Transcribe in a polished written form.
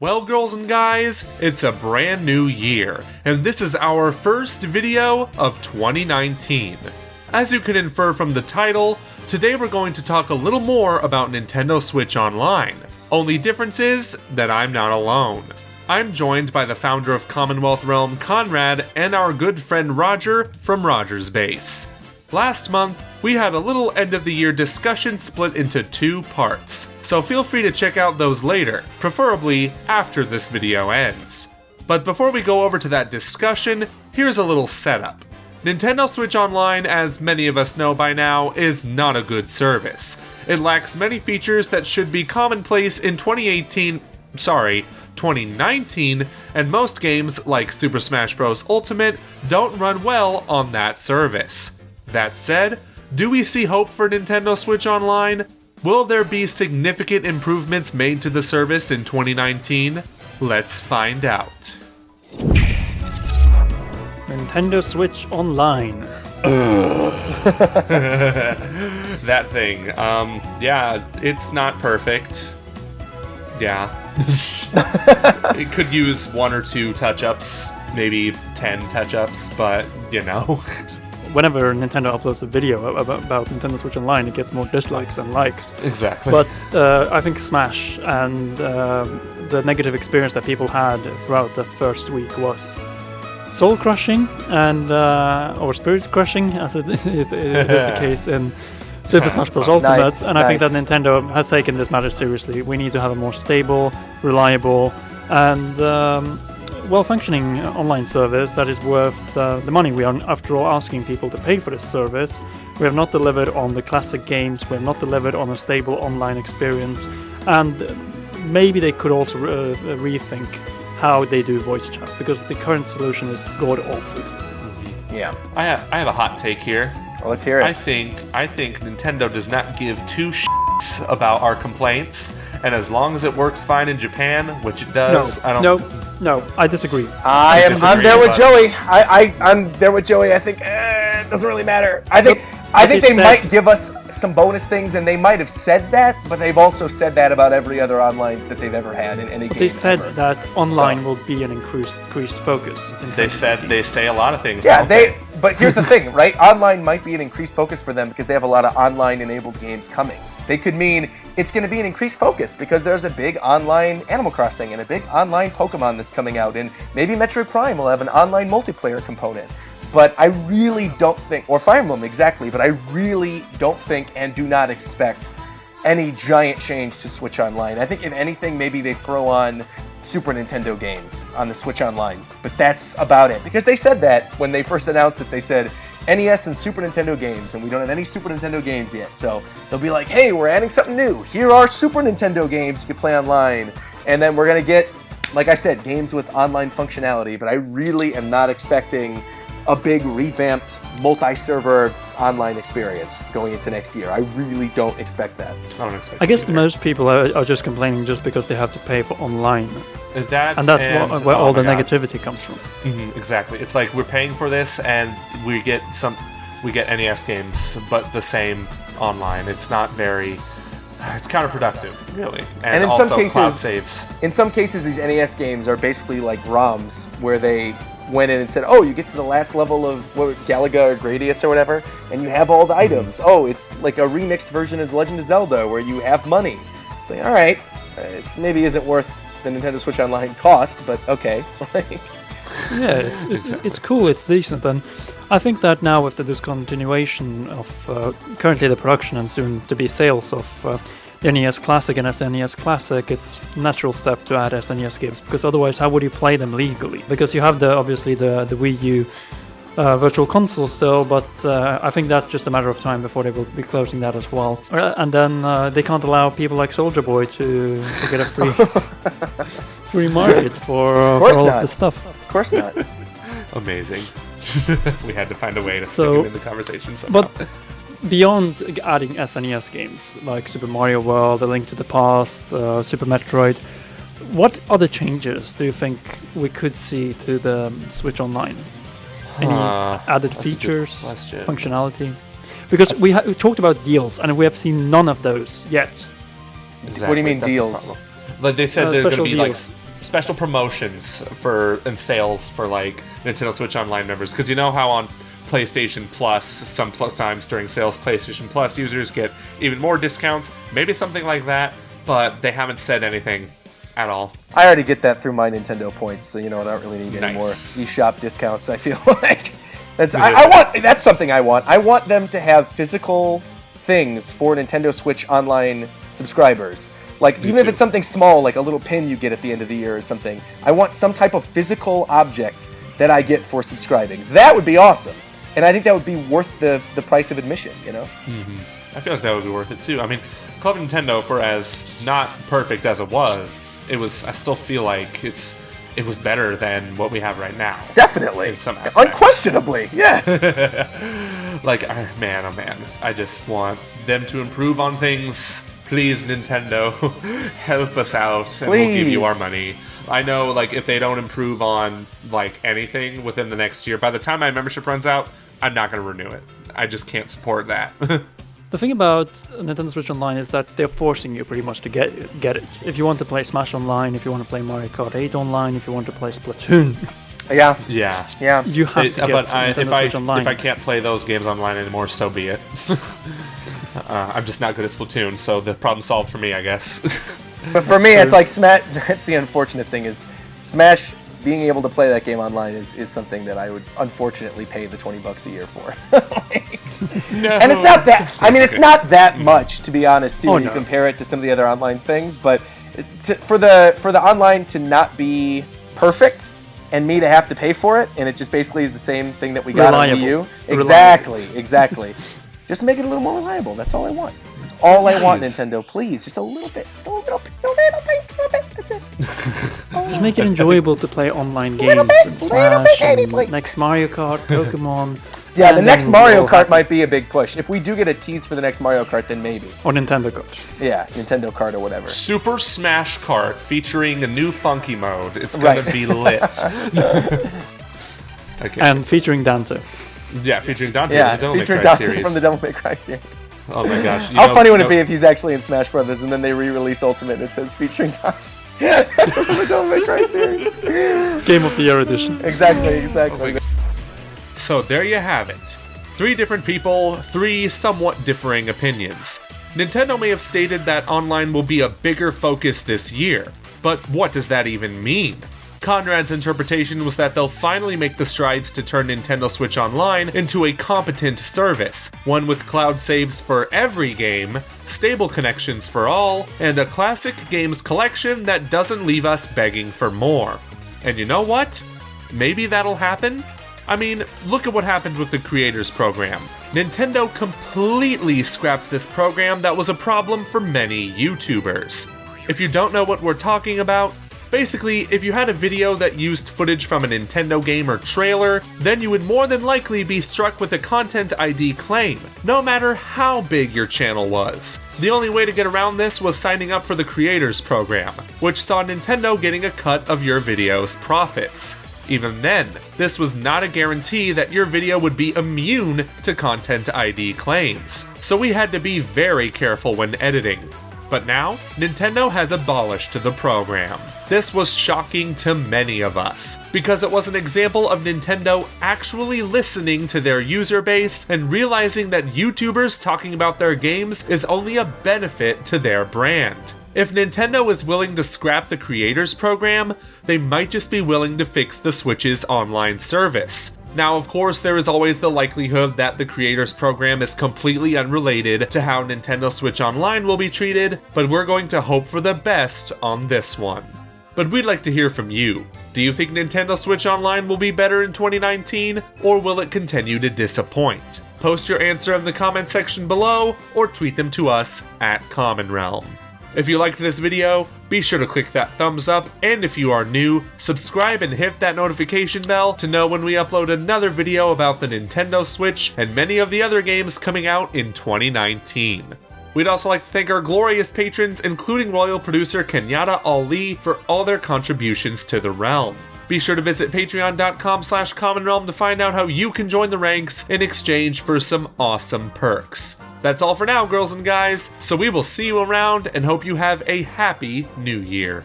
Well, girls and guys, it's a brand new year, and this is our first video of 2019. As you can infer from the title, today we're going to talk a little more about Nintendo Switch Online. Only difference is that I'm not alone. I'm joined by the founder of Commonwealth Realm, Conrad, and our good friend Roger from Rogersbase. Last month, we had a little end-of-the-year discussion split into two parts, so feel free to check out those later, preferably after this video ends. But before we go over to that discussion, here's a little setup. Nintendo Switch Online, as many of us know by now, is not a good service. It lacks many features that should be commonplace in 2019, and most games, like Super Smash Bros. Ultimate, don't run well on that service. That said, do we see hope for Nintendo Switch Online? Will there be significant improvements made to the service in 2019? Let's find out. Nintendo Switch Online. That thing. Yeah, it's not perfect. Yeah. It could use one or two touch-ups, maybe 10 touch-ups, but, you know. Whenever Nintendo uploads a video about Nintendo Switch Online, it gets more dislikes than likes. Exactly. But I think Smash and the negative experience that people had throughout the first week was soul-crushing and or spirit-crushing, as it is the case in Super Smash Bros. Ultimate. Nice, and I think that Nintendo has taken this matter seriously. We need to have a more stable, reliable, and well-functioning online service that is worth the money we are, after all, asking people to pay for this service. We have not delivered on the classic games, we have not delivered on a stable online experience, and maybe they could also rethink how they do voice chat, because the current solution is god-awful. Yeah. I have a hot take here. Well, let's hear it. I think Nintendo does not give two shits about our complaints, and as long as it works fine in Japan, which it does, No, I disagree. I'm there with Joey. I'm there with Joey. I think it doesn't really matter. I think they might give us some bonus things, and they might have said that, but they've also said that about every other online that they've ever had in any game. They said ever. that online will be an increased focus. They say a lot of things. Yeah, but here's the thing, right? Online might be an increased focus for them because they have a lot of online-enabled games coming. They could mean it's going to be an increased focus because there's a big online Animal Crossing and a big online Pokemon that's coming out, and maybe Metroid Prime will have an online multiplayer component. But I really don't think, or Fire Emblem exactly, but I really don't think and do not expect any giant change to Switch Online. I think if anything, maybe they throw on Super Nintendo games on the Switch Online, but that's about it. Because they said that when they first announced it, they said NES and Super Nintendo games, and we don't have any Super Nintendo games yet. So they'll be like, hey, we're adding something new. Here are Super Nintendo games you can play online. And then we're going to get, like I said, games with online functionality, but I really am not expecting a big revamped multi-server online experience going into next year. I really don't expect that. I guess most people are just complaining just because they have to pay for online. That's where all the negativity comes from. Mm-hmm, exactly. It's like we're paying for this and we get NES games, but the same online. It's not very. It's counterproductive, really. And in also some cases, cloud saves. In some cases, these NES games are basically like ROMs, where they went in and said, oh, you get to the last level of Galaga or Gradius or whatever, and you have all the items. Oh, it's like a remixed version of The Legend of Zelda where you have money. It's like, all right, it maybe isn't worth the Nintendo Switch Online cost, but okay. Yeah, it's cool, it's decent, and I think that now with the discontinuation of currently the production and soon to be sales of the NES Classic and SNES Classic, it's a natural step to add SNES games, because otherwise how would you play them legally? Because you have obviously the Wii U Virtual Console still, but I think that's just a matter of time before they will be closing that as well. And then they can't allow people like Soldier Boy to get a free market for all of this stuff. Of course not. Amazing. We had to find a way to stick him in the conversation somehow. But beyond adding SNES games like Super Mario World, A Link to the Past, Super Metroid, what other changes do you think we could see to the Switch Online? Any added features, functionality? Because we talked about deals, and we have seen none of those yet. Exactly. What do you mean deals? Like they said, there's going to be like special promotions and sales for like Nintendo Switch Online members, because you know how on PlayStation Plus, some plus times during sales, PlayStation Plus users get even more discounts. Maybe something like that, but they haven't said anything at all. I already get that through my Nintendo points, so I don't really need any more eShop discounts. I feel like that's something I want. I want them to have physical things for Nintendo Switch Online subscribers. Like, even if it's something small, like a little pin you get at the end of the year or something, I want some type of physical object that I get for subscribing. That would be awesome. And I think that would be worth the price of admission, Mm-hmm. I feel like that would be worth it too. I mean, Club Nintendo, for as not perfect as it was, I still feel like it was better than what we have right now. Definitely. In some aspects. Unquestionably, yeah. Like, man, oh man. I just want them to improve on things. Please, Nintendo, help us out, and we'll give you our money. I know, like, if they don't improve on, like, anything within the next year, by the time my membership runs out, I'm not going to renew it. I just can't support that. The thing about Nintendo Switch Online is that they're forcing you pretty much to get it. If you want to play Smash Online, if you want to play Mario Kart 8 Online, if you want to play Splatoon, yeah, you have to get Nintendo Switch Online. If I can't play those games online anymore, so be it. I'm just not good at Splatoon, so the problem solved for me, I guess. But for me, it's like Smash. That's the unfortunate thing is Smash. Being able to play that game online is something that I would unfortunately pay the $20 a year for. No. And it's not that. I mean, it's not that much, to be honest. Too, when you compare it to some of the other online things. But for the online to not be perfect, and me to have to pay for it, and it just basically is the same thing that we got on Wii U. Exactly. Just make it a little more reliable. That's all I want. That's all I want, Nintendo. Please, just a little bit. Just a little bit. That's it. Just make it enjoyable to play online games and Smash and next Mario Kart, Pokemon. Yeah, the next Mario Kart might be a big push. If we do get a tease for the next Mario Kart, then maybe. Or Nintendo Kart. Yeah, Nintendo Kart or whatever. Super Smash Kart featuring a new funky mode. It's gonna be lit. Okay. And featuring Dante. Yeah, featuring Dante featuring Dante from the Devil May Cry series. Oh my gosh. How funny would it be if he's actually in Smash Brothers and then they re-release Ultimate and it says featuring Dante from the Devil May Cry series? Game of the Year edition. Exactly. So there you have it. 3 different people, 3 somewhat differing opinions. Nintendo may have stated that online will be a bigger focus this year, but what does that even mean? Conrad's interpretation was that they'll finally make the strides to turn Nintendo Switch Online into a competent service, one with cloud saves for every game, stable connections for all, and a classic games collection that doesn't leave us begging for more. And you know what? Maybe that'll happen? I mean, look at what happened with the Creators Program. Nintendo completely scrapped this program that was a problem for many YouTubers. If you don't know what we're talking about, basically, if you had a video that used footage from a Nintendo game or trailer, then you would more than likely be struck with a Content ID claim, no matter how big your channel was. The only way to get around this was signing up for the Creators Program, which saw Nintendo getting a cut of your video's profits. Even then, this was not a guarantee that your video would be immune to Content ID claims, so we had to be very careful when editing. But now, Nintendo has abolished the program. This was shocking to many of us, because it was an example of Nintendo actually listening to their user base and realizing that YouTubers talking about their games is only a benefit to their brand. If Nintendo is willing to scrap the Creators Program, they might just be willing to fix the Switch's online service. Now, of course, there is always the likelihood that the Creators Program is completely unrelated to how Nintendo Switch Online will be treated, but we're going to hope for the best on this one. But we'd like to hear from you. Do you think Nintendo Switch Online will be better in 2019, or will it continue to disappoint? Post your answer in the comment section below, or tweet them to us at Common Realm. If you liked this video, be sure to click that thumbs up, and if you are new, subscribe and hit that notification bell to know when we upload another video about the Nintendo Switch and many of the other games coming out in 2019. We'd also like to thank our glorious patrons, including royal producer Kenyatta Ali, for all their contributions to the realm. Be sure to visit patreon.com/commonrealm to find out how you can join the ranks in exchange for some awesome perks. That's all for now, girls and guys, so we will see you around and hope you have a happy new year.